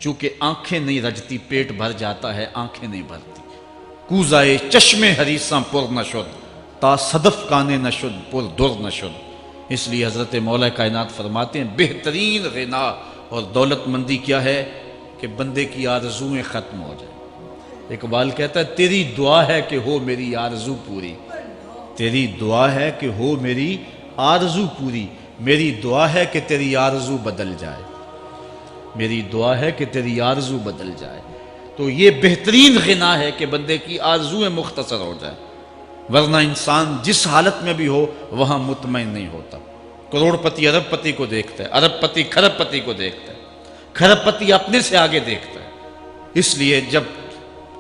چونکہ آنکھیں نہیں رجتی پیٹ بھر جاتا ہے، آنکھیں نہیں بھرتی۔ کوزائے چشم حریصاں پر نشد، تا صدف کانے نشد پر در نشد۔ اس لیے حضرت مولا کائنات فرماتے ہیں بہترین غنا اور دولت مندی کیا ہے کہ بندے کی آرزویں ختم ہو جائیں۔ اقبال کہتا ہے تیری دعا ہے کہ ہو میری آرزو پوری، تیری دعا ہے کہ ہو میری آرزو پوری، میری دعا ہے کہ تیری آرزو بدل جائے، میری دعا ہے کہ تیری آرزو بدل جائے۔ تو یہ بہترین غنا ہے کہ بندے کی آرزویں مختصر ہو جائے، ورنہ انسان جس حالت میں بھی ہو وہاں مطمئن نہیں ہوتا۔ کروڑ پتی ارب پتی کو دیکھتا ہے، ارب پتی کھرب پتی کو دیکھتا ہے، کھرب پتی اپنے سے آگے دیکھتا ہے۔ اس لیے جب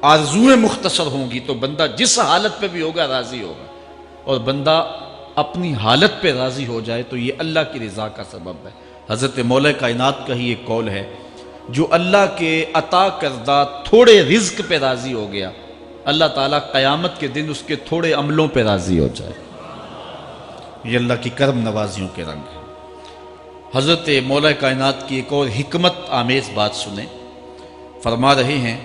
آرزویں مختصر ہوں گی تو بندہ جس حالت پہ بھی ہوگا راضی ہوگا، اور بندہ اپنی حالت پہ راضی ہو جائے تو یہ اللہ کی رضا کا سبب ہے۔ حضرت مولا کائنات کا ہی ایک قول ہے جو اللہ کے عطا کردہ تھوڑے رزق پہ راضی ہو گیا، اللہ تعالیٰ قیامت کے دن اس کے تھوڑے عملوں پہ راضی ہو جائے۔ یہ اللہ کی کرم نوازیوں کے رنگ ہے۔ حضرت مولا کائنات کی ایک اور حکمت آمیز بات سنیں، فرما رہے ہیں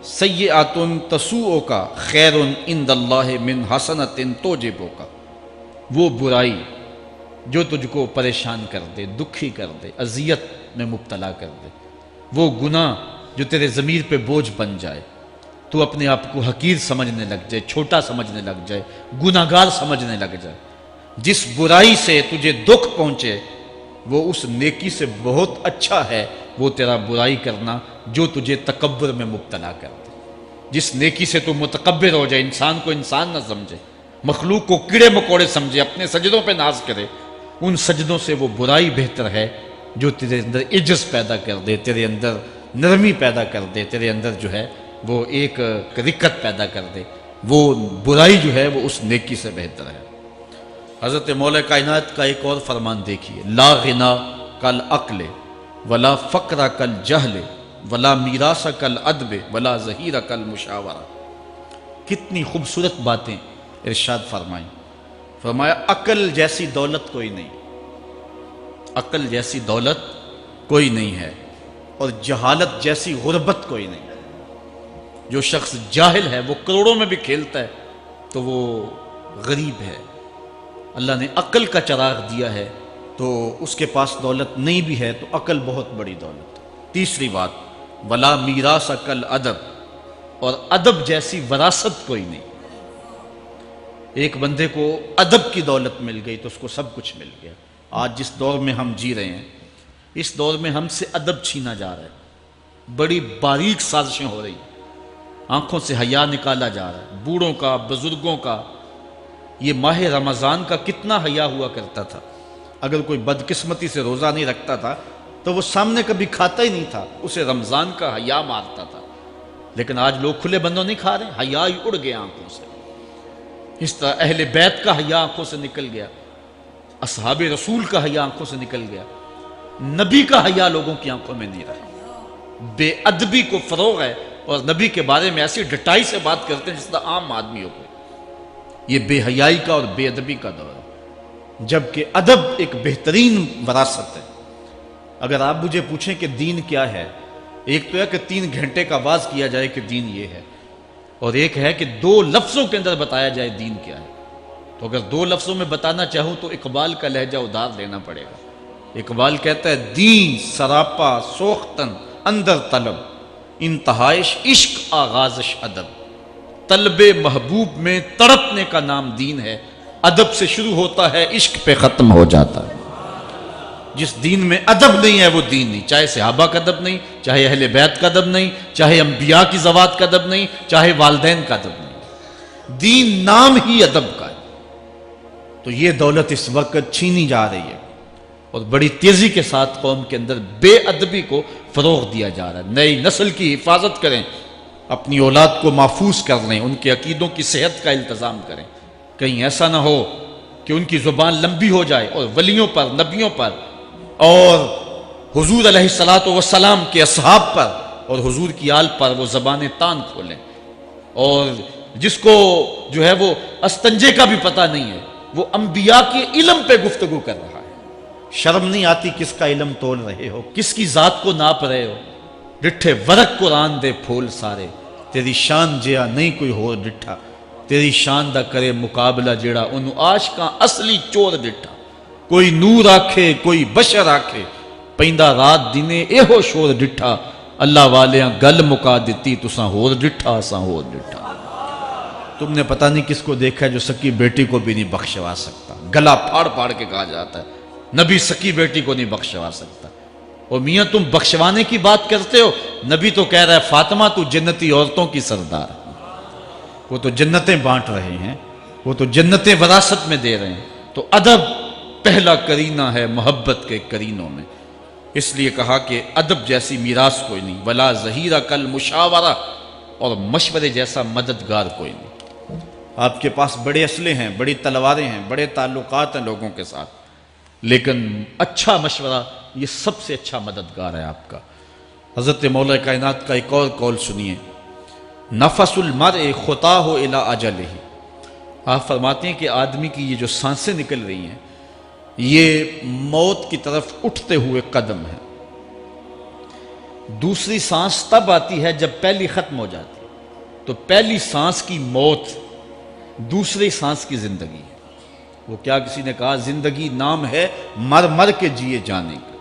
سیئات تسوء کا خیر عند اللہ من حسنۃ توجب کا، وہ برائی جو تجھ کو پریشان کر دے، دکھی کر دے، اذیت میں مبتلا کر دے، وہ گناہ جو تیرے ضمیر پہ بوجھ بن جائے، تو اپنے آپ کو حقیر سمجھنے لگ جائے، چھوٹا سمجھنے لگ جائے، گناہگار سمجھنے لگ جائے، جس برائی سے تجھے دکھ پہنچے وہ اس نیکی سے بہت اچھا ہے وہ تیرا برائی کرنا جو تجھے تکبر میں مبتلا کر دے۔ جس نیکی سے تو متکبر ہو جائے، انسان کو انسان نہ سمجھے، مخلوق کو کیڑے مکوڑے سمجھے، اپنے سجدوں پہ ناز کرے، ان سجدوں سے وہ برائی بہتر ہے جو تیرے اندر عجز پیدا کر دے، تیرے اندر نرمی پیدا کر دے، تیرے اندر جو ہے وہ ایک رقت پیدا کر دے۔ وہ برائی جو ہے وہ اس نیکی سے بہتر ہے۔ حضرت مولا کائنات کا ایک اور فرمان دیکھیے، لا غنا کل عقل ولا فقر کل جہل ولا میراث کل ادب ولا ظہیر کل مشاورہ۔ کتنی خوبصورت باتیں ارشاد فرمائیں۔ فرمایا عقل جیسی دولت کوئی نہیں، عقل جیسی دولت کوئی نہیں ہے، اور جہالت جیسی غربت کوئی نہیں۔ جو شخص جاہل ہے وہ کروڑوں میں بھی کھیلتا ہے تو وہ غریب ہے۔ اللہ نے عقل کا چراغ دیا ہے تو اس کے پاس دولت نہیں بھی ہے تو عقل بہت بڑی دولت۔ تیسری بات ولا میراث کل ادب، اور ادب جیسی وراثت کوئی نہیں۔ ایک بندے کو ادب کی دولت مل گئی تو اس کو سب کچھ مل گیا۔ آج جس دور میں ہم جی رہے ہیں اس دور میں ہم سے ادب چھینا جا رہا ہے، بڑی باریک سازشیں ہو رہی ہیں، آنکھوں سے حیا نکالا جا رہا ہے، بوڑھوں کا، بزرگوں کا۔ یہ ماہ رمضان کا کتنا حیا ہوا کرتا تھا، اگر کوئی بدقسمتی سے روزہ نہیں رکھتا تھا تو وہ سامنے کبھی کھاتا ہی نہیں تھا، اسے رمضان کا حیا مارتا تھا۔ لیکن آج لوگ کھلے بندوں نہیں کھا رہے، حیا ہی اڑ گیا آنکھوں سے۔ اس طرح اہل بیت کا حیا آنکھوں سے نکل گیا، اصحاب رسول کا حیا آنکھوں سے نکل گیا، نبی کا حیا لوگوں کی آنکھوں میں نہیں رہا۔ بے ادبی کو فروغ ہے، اور نبی کے بارے میں ایسی ڈٹائی سے بات کرتے ہیں جس طرح عام آدمیوں کو۔ یہ بے حیائی کا اور بے ادبی کا دور ہے، جبکہ ادب ایک بہترین وراثت ہے۔ اگر آپ مجھے پوچھیں کہ دین کیا ہے، ایک تو ہے کہ 3 گھنٹے کا واز کیا جائے کہ دین یہ ہے، اور ایک ہے کہ 2 لفظوں کے اندر بتایا جائے دین کیا ہے۔ تو اگر 2 لفظوں میں بتانا چاہوں تو اقبال کا لہجہ ادار لینا پڑے گا۔ اقبال کہتا ہے دین سراپا سوختن اندر طلب، انتہائش عشق آغازش ادب۔ طلب محبوب میں تڑپنے کا نام دین ہے، ادب سے شروع ہوتا ہے عشق پہ ختم ہو جاتا ہے۔ جس دین میں ادب نہیں ہے وہ دین نہیں، چاہے صحابہ کا ادب نہیں، چاہے اہل بیت کا ادب نہیں، چاہے انبیاء کی ذوات کا ادب نہیں، چاہے والدین کا ادب نہیں، دین نام ہی ادب کا ہے۔ تو یہ دولت اس وقت چھینی جا رہی ہے، اور بڑی تیزی کے ساتھ قوم کے اندر بے ادبی کو فروغ دیا جا رہا ہے۔ نئی نسل کی حفاظت کریں، اپنی اولاد کو محفوظ کر لیں، ان کے عقیدوں کی صحت کا التزام کریں، کہیں ایسا نہ ہو کہ ان کی زبان لمبی ہو جائے اور ولیوں پر، نبیوں پر اور حضور علیہ الصلوۃ والسلام کے اصحاب پر اور حضور کی آل پر وہ زبانیں تان کھولیں، اور جس کو جو ہے وہ استنجے کا بھی پتہ نہیں ہے وہ انبیاء کے علم پہ گفتگو کر رہا ہے۔ شرم نہیں آتی کس کا علم تول رہے ہو، کس کی ذات کو ناپ رہے ہو، ڈٹھے ورق قرآن دے پھول سارے، تیری شان جیا نہیں کوئی ہو ڈٹھا، تیری شان دا کرے مقابلہ جیڑا انہوں عاشقاں اصلی چور ڈٹھا۔ کوئی نور آکھے کوئی بشر آکھے، پیندہ رات دینے ایہو شور ڈٹھا، اللہ والیاں گل مکا دیتی تساں ہور ڈٹھا اساں ہور ڈٹھا۔ تم نے پتہ نہیں کس کو دیکھا ہے جو سکی بیٹی کو بھی نہیں بخشوا سکتا، گلا پھاڑ پھاڑ کے کہا جاتا ہے نبی سکی بیٹی کو نہیں بخشوا سکتا۔ اور میاں تم بخشوانے کی بات کرتے ہو، نبی تو کہہ رہا ہے فاطمہ تو جنتی عورتوں کی سردار ہے، وہ تو جنتیں بانٹ رہے ہیں، وہ تو جنتیں وراثت میں دے رہے ہیں۔ تو ادب پہلا کرینہ ہے محبت کے کرینوں میں، اس لیے کہا کہ ادب جیسی میراث کوئی نہیں، ولا ظہیرہ کل مشاورہ، اور مشورے جیسا مددگار کوئی نہیں۔ آپ کے پاس بڑے اسلحے ہیں، بڑی تلواریں ہیں، بڑے تعلقات ہیں لوگوں کے ساتھ، لیکن اچھا مشورہ یہ سب سے اچھا مددگار ہے آپ کا۔ حضرت مولا کائنات کا ایک اور قول سنیے، نفس المرء خطاہ الی اجلہ، آپ فرماتے ہیں کہ آدمی کی یہ جو سانسیں نکل رہی ہیں یہ موت کی طرف اٹھتے ہوئے قدم ہے۔ دوسری سانس تب آتی ہے جب پہلی ختم ہو جاتی، تو پہلی سانس کی موت، دوسری سانس کی زندگی ہے۔ وہ کیا کسی نے کہا زندگی نام ہے مر مر کے جیے جانے کا،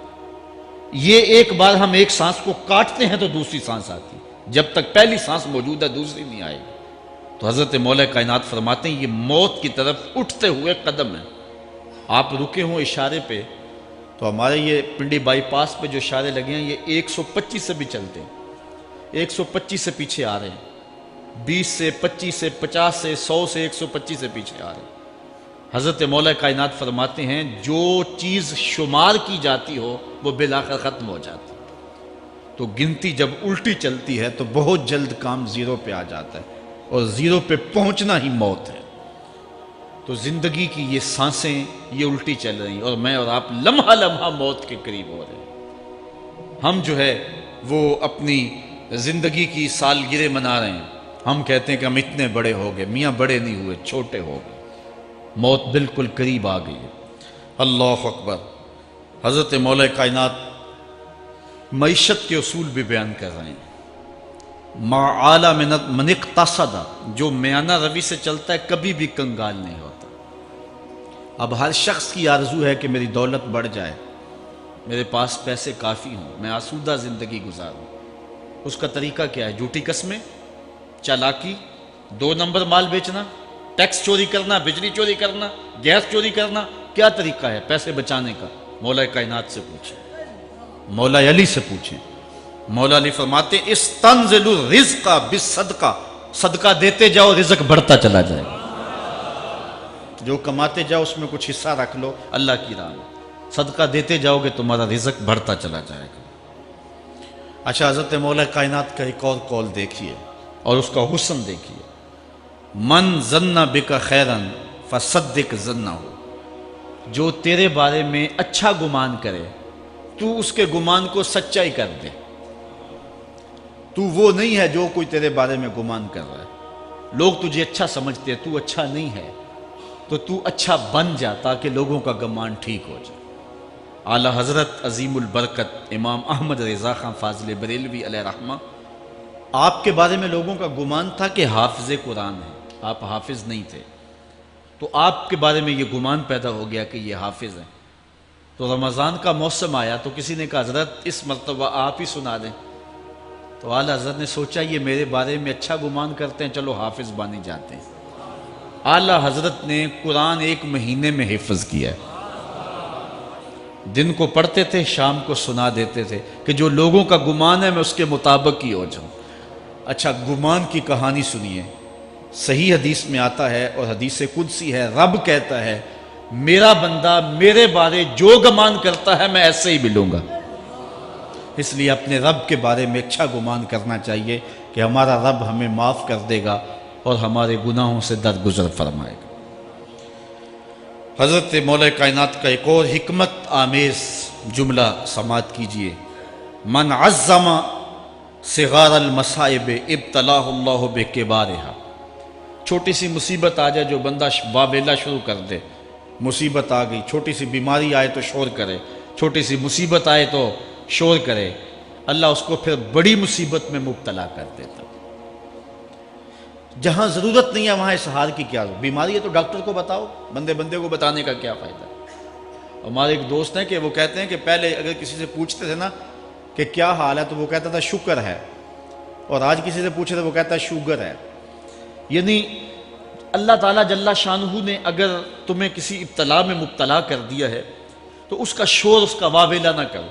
یہ ایک بار ہم ایک سانس کو کاٹتے ہیں تو دوسری سانس آتی، جب تک پہلی سانس موجود ہے دوسری نہیں آئے گی۔ تو حضرت مولا کائنات فرماتے ہیں یہ موت کی طرف اٹھتے ہوئے قدم ہے۔ آپ رکے ہوں اشارے پہ تو ہمارے یہ پنڈی بائی پاس پہ جو اشارے لگے ہیں یہ 125 سے بھی چلتے ہیں، 125 سے پیچھے آ رہے ہیں، 20 سے 25 سے 50 سے 100 سے 125 سے پیچھے آ رہے ہیں۔ حضرت مولا کائنات فرماتے ہیں جو چیز شمار کی جاتی ہو وہ بالآخر ختم ہو جاتی، تو گنتی جب الٹی چلتی ہے تو بہت جلد کام زیرو پہ آ جاتا ہے، اور زیرو پہ پہنچنا ہی موت ہے۔ تو زندگی کی یہ سانسیں یہ الٹی چل رہی ہیں، اور میں اور آپ لمحہ لمحہ موت کے قریب ہو رہے ہیں۔ ہم جو ہے وہ اپنی زندگی کی سالگرہ منا رہے ہیں، ہم کہتے ہیں کہ ہم اتنے بڑے ہو گئے، میاں بڑے نہیں ہوئے، چھوٹے ہو گئے، موت بالکل قریب آ گئی ہے۔ اللہ اکبر۔ حضرت مولا کائنات معیشت کے اصول بھی بیان کر رہے ہیں، ما اعلی من اقتصد، جو میانہ روی سے چلتا ہے کبھی بھی کنگال نہیں ہوتا۔ اب ہر شخص کی آرزو ہے کہ میری دولت بڑھ جائے، میرے پاس پیسے کافی ہوں، میں آسودہ زندگی گزاروں۔ اس کا طریقہ کیا ہے؟ جھوٹی قسمیں، چالاکی، 2 نمبر مال بیچنا، ٹیکس چوری کرنا، بجلی چوری کرنا، گیس چوری کرنا، کیا طریقہ ہے پیسے بچانے کا؟ مولا کائنات سے پوچھیں، مولا علی سے پوچھیں۔ مولا علی فرماتے استنزل الرزق بالصدقہ، صدقہ دیتے جاؤ رزق بڑھتا چلا جائے گا، جو کماتے جاؤ اس میں کچھ حصہ رکھ لو اللہ کی راہ میں، صدقہ دیتے جاؤ گے تمہارا رزق بڑھتا چلا جائے گا۔ اچھا حضرت مولا کائنات کا ایک اور قول دیکھیے اور اس کا حسن دیکھیے، من ظن بک خیرا فصدق ظنہ، جو تیرے بارے میں اچھا گمان کرے تو اس کے گمان کو سچائی کر دے۔ تو وہ نہیں ہے جو کوئی تیرے بارے میں گمان کر رہا ہے، لوگ تجھے اچھا سمجھتے ہیں، تو اچھا نہیں ہے، تو تو اچھا بن جا تاکہ لوگوں کا گمان ٹھیک ہو جائے۔ اعلیٰ حضرت عظیم البرکت امام احمد رضا خان فاضل بریلوی علیہ رحمہ، آپ کے بارے میں لوگوں کا گمان تھا کہ حافظ قرآن ہے، آپ حافظ نہیں تھے، تو آپ کے بارے میں یہ گمان پیدا ہو گیا کہ یہ حافظ ہیں۔ تو رمضان کا موسم آیا تو کسی نے کہا حضرت اس مرتبہ آپ ہی سنا دیں، تو اعلیٰ حضرت نے سوچا یہ میرے بارے میں اچھا گمان کرتے ہیں، چلو حافظ بانے جاتے ہیں۔ اعلیٰ حضرت نے قرآن 1 مہینے میں حفظ کیا ہے، دن کو پڑھتے تھے، شام کو سنا دیتے تھے کہ جو لوگوں کا گمان ہے میں اس کے مطابق ہی ہو جاؤں۔ اچھا گمان کی کہانی سنیے، صحیح حدیث میں آتا ہے اور حدیث قدسی ہے، رب کہتا ہے میرا بندہ میرے بارے جو گمان کرتا ہے میں ایسے ہی ملوں گا۔ اس لیے اپنے رب کے بارے میں اچھا گمان کرنا چاہیے کہ ہمارا رب ہمیں معاف کر دے گا اور ہمارے گناہوں سے درگزر فرمائے گا۔ حضرت مولا کائنات کا ایک اور حکمت آمیز جملہ سماعت کیجئے، من عظم صغار المصائب ابتلاہ اللہ بکبارہا، چھوٹی سی مصیبت آ جائے جو بندہ واویلا شروع کر دے، مصیبت آ گئی، چھوٹی سی بیماری آئے تو شور کرے، چھوٹی سی مصیبت آئے تو شور کرے، اللہ اس کو پھر بڑی مصیبت میں مبتلا کر دیتا۔ جہاں ضرورت نہیں ہے وہاں اسہار کی کیا ضرورت؟ بیماری ہے تو ڈاکٹر کو بتاؤ، بندے کو بتانے کا کیا فائدہ؟ ہمارے ایک دوست ہیں کہ وہ کہتے ہیں کہ پہلے اگر کسی سے پوچھتے تھے نا کہ کیا حال ہے تو وہ کہتا تھا شکر ہے، اور آج کسی سے پوچھے تو وہ کہتا ہے شوگر ہے۔ یعنی اللہ تعالیٰ جل شانہ نے اگر تمہیں کسی ابتلا میں مبتلا کر دیا ہے تو اس کا شور، اس کا واویلا نہ کرو،